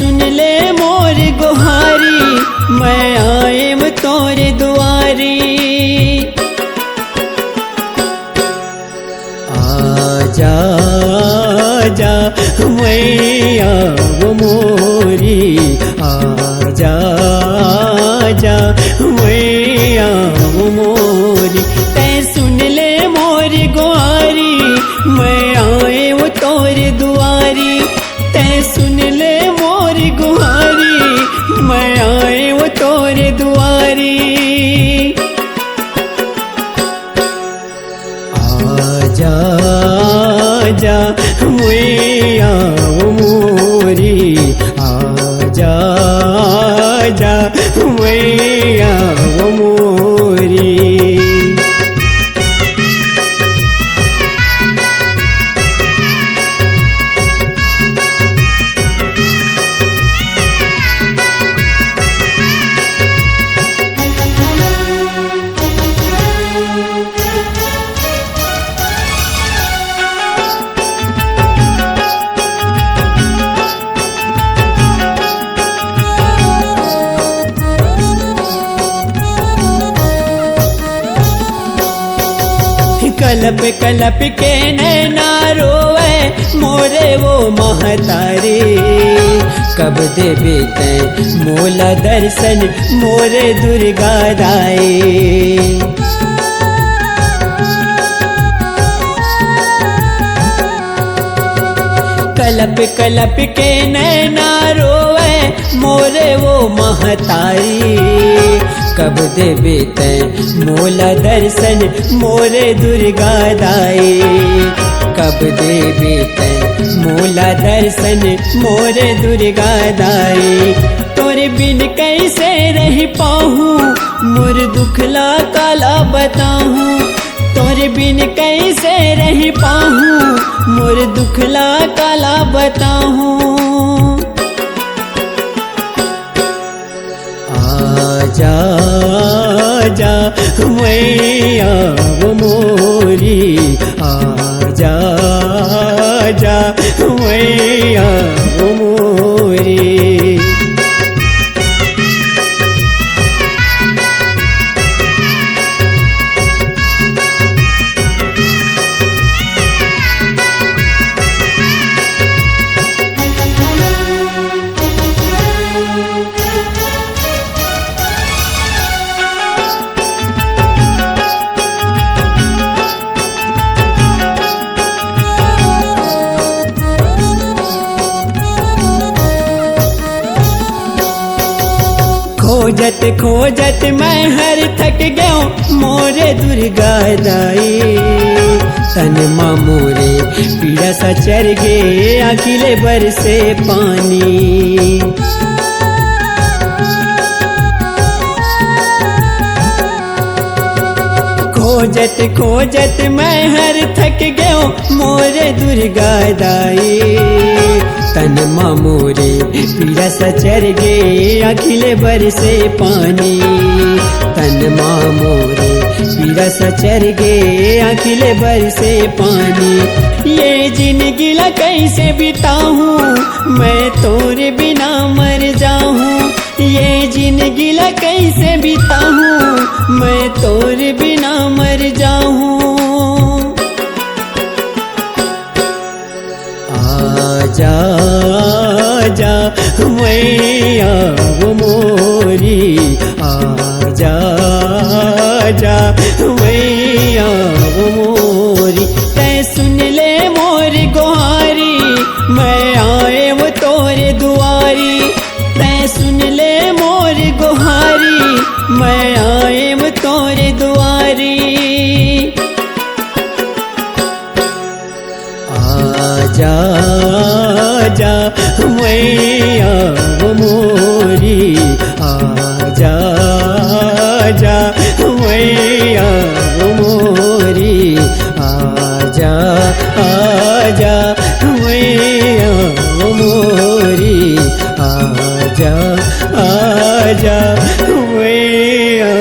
सुन ले मोर गुहारी, मैं आएम तोरे दुआरी। आजा आजा मैया वो मोरी, आजा आजा मैया वो मोरी। तै सुन ले मोर गुहारी, मैं आए वो तोरे दुआरी। तै सुन ले मोर गुहारी, मैं आए वो तोरे दुआरी। आजा आजा मैया वो मोरी, आजा आजा मैया वो मोरी। कलप कलप के नैना रोवे मोरे वो महतारी। कब देवे तै मोला दर्शन मोरे दुर्गा दाई। कलप कलप के नैना रोवे मोरे वो महतारी। कब देवे तै मोला दर्शन मोरे दुर्गा दाई। कब देवे तै मोला दर्शन मोरे दुर्गा दाई। तोरे बिन कैसे रह पाहूँ मोर दुखला काला बताहूँ। तोरे बिन कैसे रह पाहूँ मोर दुखला काला बताहूँ। आजा आजा मैया वो मोरी, आजा आजा मैया वो मोरी। खोजत खोजत मैं हर थक गयो मोरे दुर्गा दाई। तन माँ मोरे पीड़ा सा चर गे अखिले बरसे पानी। खोजत खोजत मैं हर थक गयो मोरे दुर्गा दाई। तन माँ मोरे पीड़ा सा चर गे अखिले बरसे पानी। तन माँ मोरे पीड़ा सा चर गे अखिले बरसे पानी। ये जिंदगी ला कैसे बिताऊँ मैं तोरे बिना मर जाऊँ। ये जिंदगी ला कैसे बिताऊँ मैं तोरे बिना मर जाऊँ। आजा आजा मैया वो मोरी, आजा आजा मैया वो मोरी। तै सुन ले मोर गुहारी, मैं आए वो तोरे दुआरी। तै सुन ले मोर गुहारी, मैं आए वो तोरे दुआरी। आजा आजा मैया वो मोरी, आजा आजा मैया वो मोरी। आजा आजा मैया वो मोरी, आजा आजा मैया